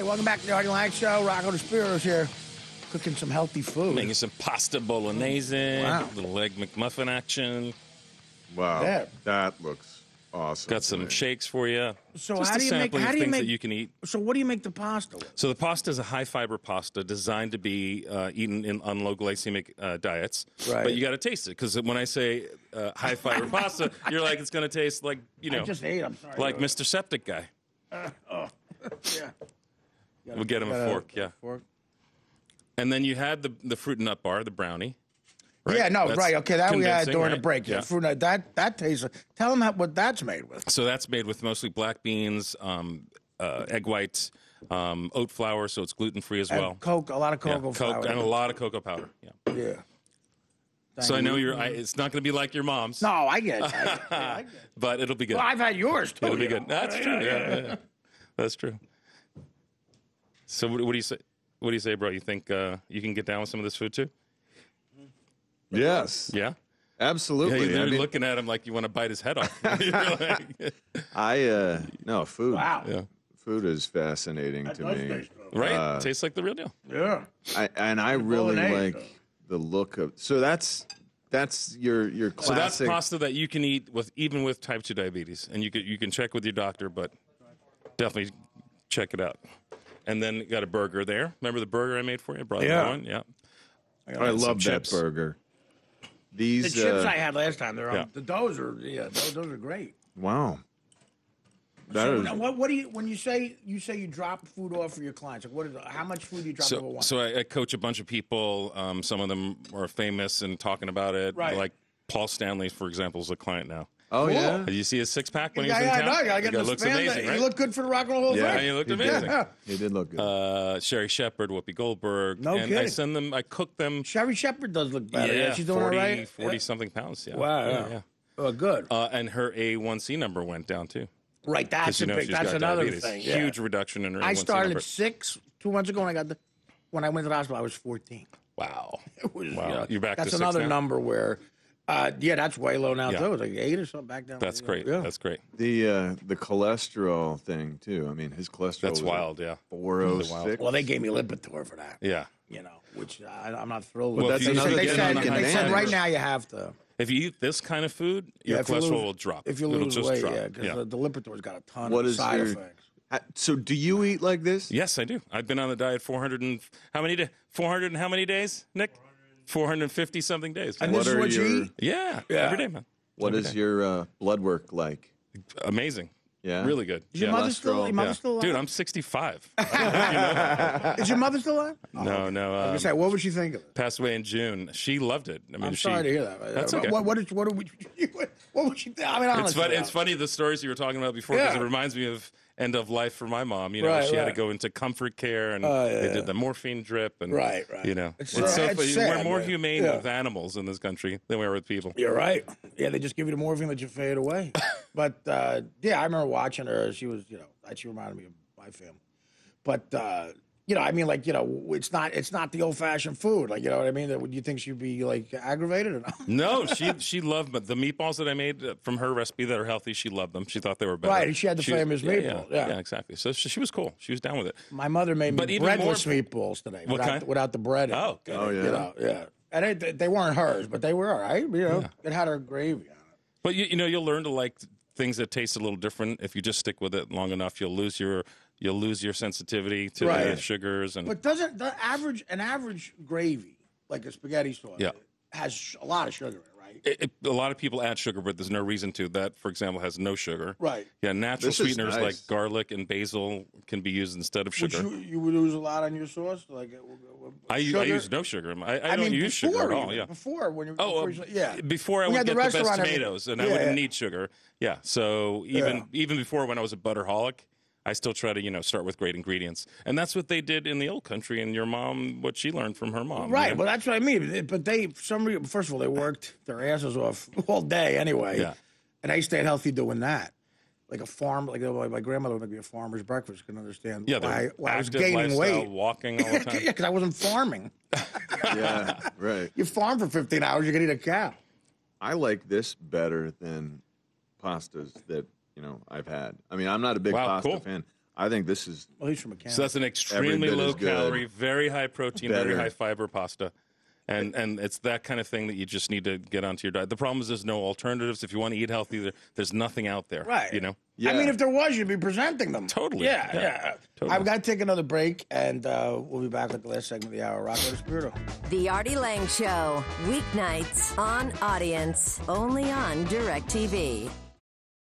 Hey, welcome back to the Artie Lange Show. Rocco DiSpirito's here, cooking some healthy food. Making some pasta bolognese, Wow. little egg McMuffin action. Wow, Yeah. that looks awesome. Got some shakes for you. So Just how a do you make? sampling How of do you things make? that you can eat? So what do you make the pasta with? So the pasta is a high-fiber pasta designed to be eaten on low-glycemic diets. Right. But you got to taste it, because when I say high-fiber pasta, you're like, it's going to taste like, I just ate. I'm sorry. like Mr. Septic Guy. Yeah. We'll get him a fork, yeah. Fork. And then you had the fruit and nut bar, the brownie. Right? Yeah, no, That's right. Okay, that we had condensing, during the right? break. Yeah. Fruit nut, that tastes. Tell them what that's made with. So that's made with mostly black beans, egg whites, oat flour, so it's gluten-free as well. And a lot of Yeah, cocoa flour. and a lot of cocoa powder. Yeah. Yeah. So I know it's not going to be like your mom's. No, I get it. I get it. But it'll be good. Well, I've had yours too. It'll be you good. know. That's true. Yeah. That's true. So what do you say? What do you say, bro? You think you can get down with some of this food too? Yes, Yeah. absolutely. You're I mean, looking at him like you want to bite his head off. You're like, no food. Wow. yeah. Food is fascinating to me. Right. Tastes like the real deal. Yeah. I really bolognese, like the look of. So that's your So classic. that's pasta that you can eat even with type 2 diabetes, and you can check with your doctor, but definitely check it out. And then got a burger there. Remember the burger I made for you? Brought Yeah. that one. Yeah. I love that chips. burger. The These chips I had last time, Yeah. those are great. wow. That So, is now, what do you when you say you drop food off for your clients? Like, what is how much food do you drop over one? So I coach a bunch of people. Some of them are famous and talking about it. Right. Like Paul Stanley, for example, is a client now. oh Cool. yeah. Did you see his six-pack when he was yeah, in I town? know. I gotta get It the looks span. amazing, right? You look good for the Rock and Roll Hall of Yeah. Fame. He looked He did. amazing. Yeah. He did look good. Sherry Shepherd, Whoopi Goldberg. No and I kidding. send them, I cook them. Sherry Shepherd does look better. Yeah, she's doing 40, all right. 40-something pounds. Yeah. Wow. Yeah. Oh, good. And her A1C number went down, too. Right. That's Because a big. she's That's got another diabetes. thing. Yeah. Huge reduction in her I A1C started number. at 6 2 months ago, and when I went to the hospital, I was 14. Wow. It was, Wow. You're back to That's 6 another now? number where, that's way low now Yeah. too. It's like 8 or something back down. That's great. Yeah. That's great. The cholesterol thing too. I mean, his cholesterol. That's was wild, yeah. 406. Well, they gave me Lipitor for that. Yeah. You know, which I'm not thrilled Well, with. if you another They thing said, on the they said demand. right now you have to. If you eat this kind of food, your if you cholesterol lose- will drop. If you It'll lose just weight, drop. yeah, because the Lipitor's got a ton What of is side your- effects. So do you eat like this? Yes, I do. I've been on the diet 400 and how many 400 and how many days, Nick? 450 something days. And What this is are what you your- eat? Yeah, Yeah. every day, man. What Every is day. your blood work like? Amazing? Yeah, Really good. Is your Yeah. mother still? Your Cholesterol. mother still alive? Dude, I'm 65. Is your mother still alive? No. I was gonna say, what would she think of it? Passed away in June. She loved it. I mean, I'm sorry to hear that. That's okay. What would she think? I mean, honestly, It's funny the stories you were talking about before because Yeah. it reminds me of end of life for my mom. You know, Right, she had to right. go into comfort care and yeah. they did the morphine drip and Right. You know, It's so sad, funny. it's We're sad, more right? humane Yeah. with animals in this country than we are with people. You're right. Yeah, they just give you the morphine that you fade away. But I remember watching her. She was, she reminded me of my family. But I mean, like, it's not the old fashioned food. Like, you know what I mean? Would you think she'd be like aggravated or not? No, she loved the meatballs that I made from her recipe that are healthy. She loved them. She thought they were better. Right, and she had the famous meatballs, yeah. exactly. So she was cool. She was down with it. My mother made But me even breadless more- meatballs today. What kind? Without the bread. in it. Oh, good. Oh yeah. Yeah. And they weren't hers, but they were all right. It had her gravy on it. But you'll learn to like things that taste a little different if you just stick with it long enough. You'll lose your sensitivity to Right. the sugars and. But doesn't an average gravy, like a spaghetti sauce, Yeah. has a lot of sugar in it, right? A lot of people add sugar, but there's no reason to. That, for example, has no sugar. Right. Yeah, natural This is sweeteners nice. like garlic and basil can be used instead of sugar. Would you would use a lot on your sauce, like I sugar? use no sugar. I don't mean, use sugar before at all. even, Yeah. Before when you Oh, before I When you would had get the best restaurant, tomatoes, and I yeah, wouldn't yeah. need sugar. Yeah. So even before when I was a butterholic, I still try to start with great ingredients, and that's what they did in the old country. And your mom, what she learned from her mom, Right, you know? well, that's what I mean. But for some reason, first of all, they worked their asses off all day anyway. Yeah. And they stayed healthy doing that. Like a farm, like my grandmother would make me a farmer's breakfast. Can understand Yeah, why I was active gaining lifestyle, weight. walking all the Yeah, time. because I wasn't farming. Yeah, right. You farm for 15 hours, you can eat a cow. I like this better than pastas that I've had. I mean, I'm not a big Wow, pasta cool. fan. I think this is Well, he's from a Canada. So that's an extremely bit low as good. calorie, very high protein, very Better. high fiber pasta. And it's that kind of thing that you just need to get onto your diet. The problem is there's no alternatives. If you want to eat healthy, there's nothing out there. Right. You know? Yeah. I mean, if there was, you'd be presenting them. Totally. Yeah. Totally. I've got to take another break, and we'll be back with the last segment of the hour. Rocco DiSpirito. The Artie Lange Show, weeknights on Audience, only on DirecTV.